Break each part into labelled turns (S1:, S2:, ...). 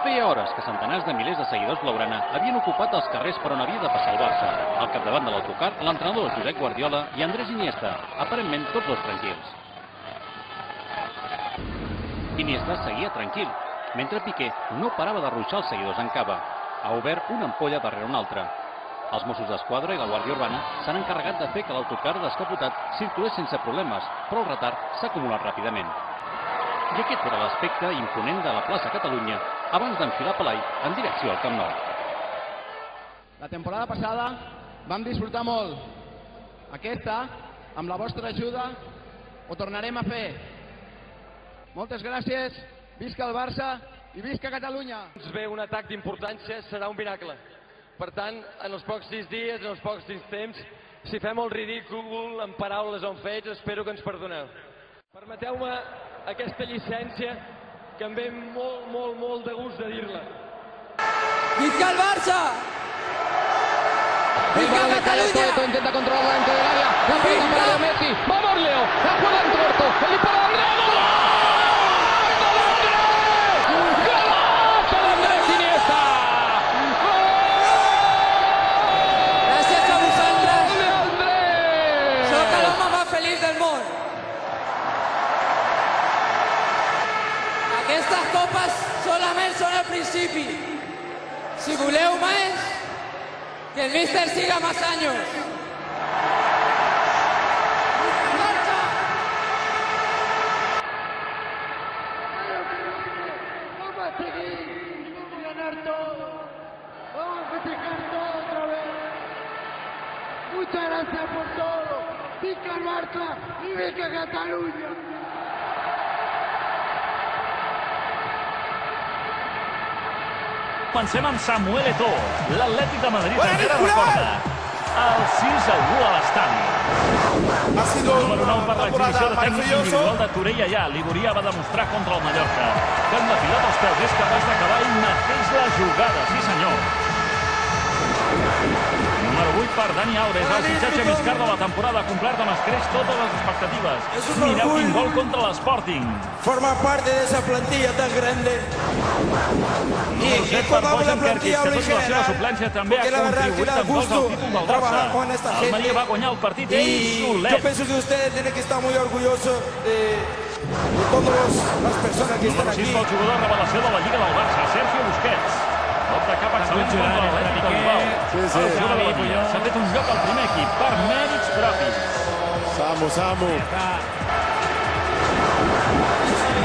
S1: feia hores que centenars de milers de seguidors blaugrana havien ocupat els carrers per on havia de passar el Barça. Al capdavant de l'autocar, l'entrenador Josep Guardiola i Andrés Iniesta, aparentment tots dos tranquils. Iniesta seguia tranquil, mentre Piqué no parava de ruixar els seguidors en cava. Ha obert una ampolla darrere una altra. Els Mossos d'Esquadra i la Guàrdia Urbana s'han encarregat de fer que l'autocar descapotat circulés sense problemes, però el retard s'ha acumulat ràpidament. I aquest era l'aspecte imponent de la plaça Catalunya abans d'enfilar Pelai en direcció al Camp Nou.
S2: La temporada passada vam disfrutar molt. Aquesta, amb la vostra ajuda, ho tornarem a fer. Moltes gràcies, visca el Barça i visca Catalunya!
S3: Ens ve un atac d'importància, serà un miracle. Per tant, en els pocs 6 dies, en els pocs 6 temps, si fem el ridícul en paraules o en fets, espero que ens perdoneu. Permeteu-me aquesta llicència que em ve molt de gust de dir-la.
S4: ¡Visca el Barça! ¡Visca Catalunya!
S2: Intenta controlar dentro del área. La pelota para Leo Messi. ¡Vamos, Leo! La juega en corto. El disparo de Andrés. ¡Golazo de Andrés Iniesta!
S4: Gràcies a vosaltres. Sóc l'home més feliç del món. Aquestes copes solament són el principi. Si voleu més, que el míster siga más años.
S5: Vamos a seguir, vamos a ganar todo, vamos a festejar todo otra vez. Muchas gracias por todo. Visca el Barça y visca Catalunya.
S6: Pensem en Samuel Eto'o, l'Atlètic de Madrid encara recorda el 6-1 a l'estadi. Número 9 per l'exhibició de tècnic individual de Torella ja. L'Igoria va demostrar contra el Mallorca que amb la pilota als peus és capaç d'acabar ell mateix la jugada, sí senyor. Número 8 per Dani Alves, el fitxatge més car de la temporada, complert amb escreix totes les expectatives. Mireu quin gol contra l'Sporting.
S7: Forma parte de esa plantilla tan grande.
S6: Y por Bojan Kerkic, que tot i la seva suplència també ha contribuït amb gols al títol del Barça. El Maria va guanyar el partit ell solet.
S7: Yo pienso que ustedes tienen que estar muy orgullosos de todas las personas que están aquí.
S6: Número 6 pel jugador revelació de la Lliga del Barça, Sergio Busquets. Cop de cap excel·lent contra l'Atlètic de Bilbao. El jugador de la Colla s'ha fet un lloc al primer equip per mèrits propis.
S8: Samu.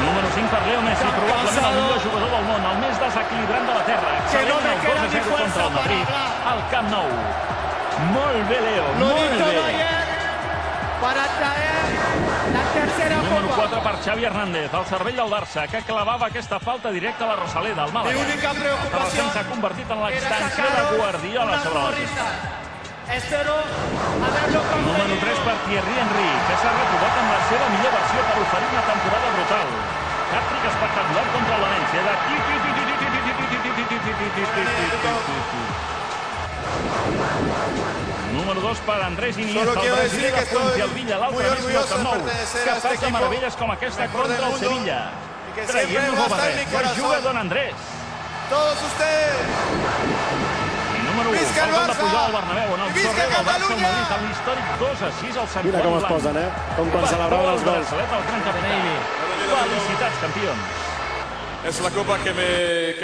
S6: Número 5 per Leo Messi, probablement el millor jugador del món, el més desequilibrant de la terra. Excel·lent el 2-0 contra el Madrid al Camp Nou. Molt bé, Leo, molt bé.
S5: Para traer la tercera
S6: Número
S5: copa.
S6: 4 per Xavi Hernández, el cervell del Barça, que clavava aquesta falta directa a la Rosaleda, al Màlaga.
S5: Mi única preocupación
S6: S'ha convertit en l'extensió de Guardiola sobre la pista.
S5: Espero haberlo conseguido.
S6: Número 3 per Thierry Henry, que s'ha retrobat amb la seva millor versió per oferir una temporada brutal. Hat-trick espectacular contra el València. Número 2 per Andrés Iniesta, el brasiler de Fuente al Villa, l'altre més al Camp Nou, capaç de meravelles com aquesta contra el Sevilla. Traient-nos el barret per jugar Don Andrés.
S7: Todos ustedes.
S6: Número 1, el gol de Pujol al Bernabéu, en el sorrer del Barça al Madrid, en l'històric 2-6 al Sant
S8: Mira
S6: Juan
S8: com es
S6: Blanc.
S8: posen, com quan celebraven els gols.
S6: El gran capità. Felicitats, campions.
S9: Es la copa que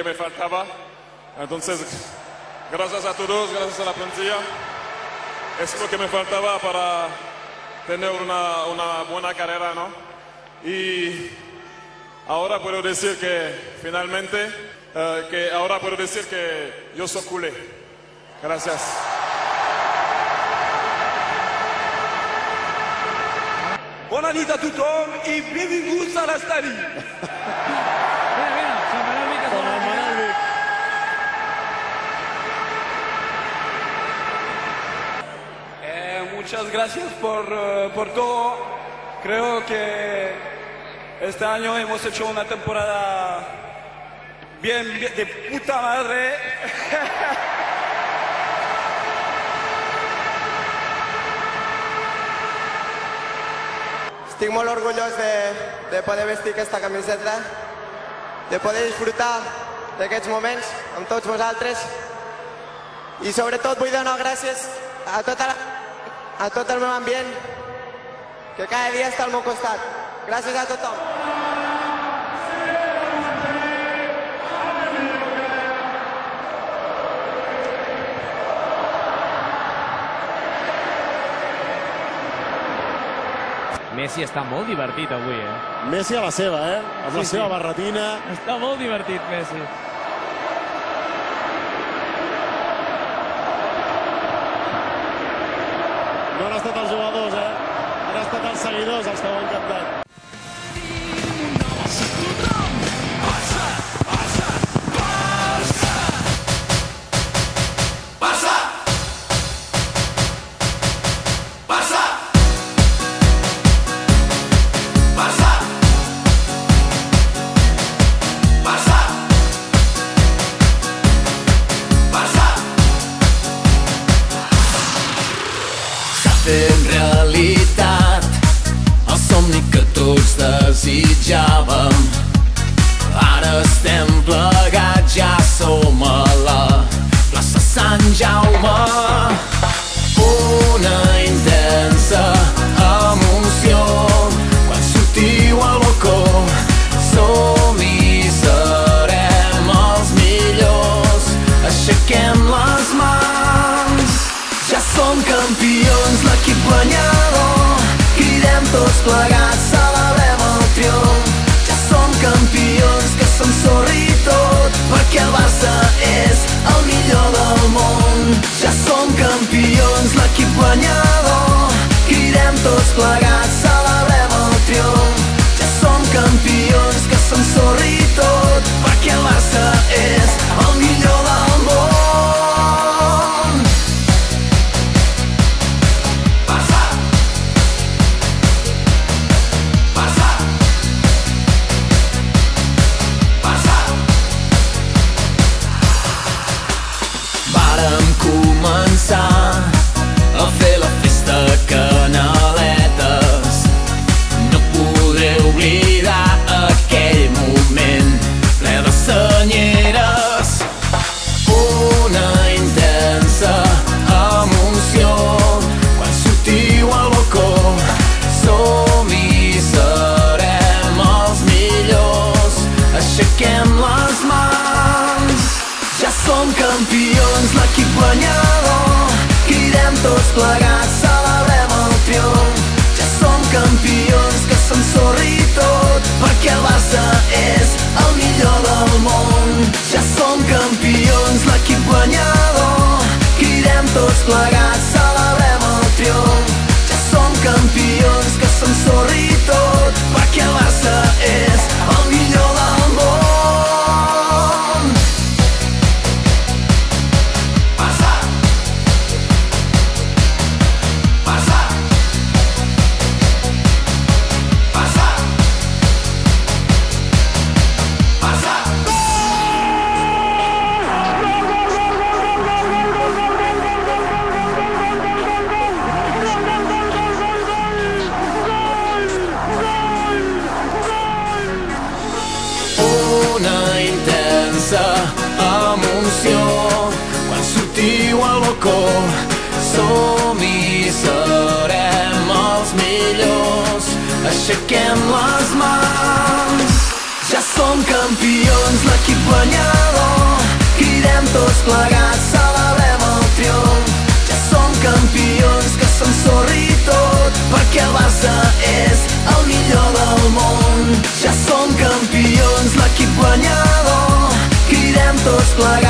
S9: me faltaba. Entonces, gracias a todos, gracias a la plantilla. Es lo que me faltaba para tener una buena carrera, ¿no? Y ahora puedo decir que finalmente, que yo soy culé. Gracias.
S7: Bona nit a tothom i benvinguts a l'estadi. Muchas gracias por todo. Creo que este año hemos hecho una temporada bien de puta madre.
S10: Estic molt orgullós de poder vestir aquesta camiseta, de poder disfrutar d'aquests moments amb tots vosaltres i sobretot vull donar gràcies a tot el meu ambient que cada dia està al meu costat. Gràcies a tothom.
S11: Messi està molt divertit avui,
S8: Messi a la seva, amb la seva barretina.
S11: Està molt divertit, Messi.
S8: No han estat els jugadors, han estat els seguidors els que ho han cantat.
S12: Fent realitat el somni que tots desitjàvem. Ara estem plegats, ja som a la plaça Sant Jaume. Una intensa emoció quan sortiu al balcó. Som-hi, serem els millors. Aixequem les mans. Ja som campions, l'equip guanyador. Cridem tots plegats, celebrem el triomf. Ja som campions, que s'ensorri tot, perquè el Barça és el millor del món. Ja som campions, l'equip guanyador. Cridem tots plegats, celebrem el triomf. Ja som campions, que s'ensorri tot, perquè el Barça és el millor del món. A fer la festa Canaletes. No podré oblidar aquell moment ple de senyeres. Una intensa emoció quan sortiu al balcó. Som-hi, serem els millors. Aixequem les mans. Ja som campions, l'equip guanyador. Cridem tots plegats, celebrem el triomf. Ja som campions, que s'ensorri tot, perquè el Barça és el millor del món. Ja som campions, l'equip guanyador. Cridem tots plegats, celebrem el triomf. Ja som campions, que s'ensorri tot, perquè el Barça és el millor del món. Emoció quan sortiu al balcó. Som-hi, serem els millors. Aixequem les mans. Ja som campions, l'equip guanyador. Cridem tots plegats, celebrem el triomf. Ja som campions, que s'ensorri tot, perquè el Barça és el millor del món. Ja som campions, l'equip guanyador. Cridem tots plegats.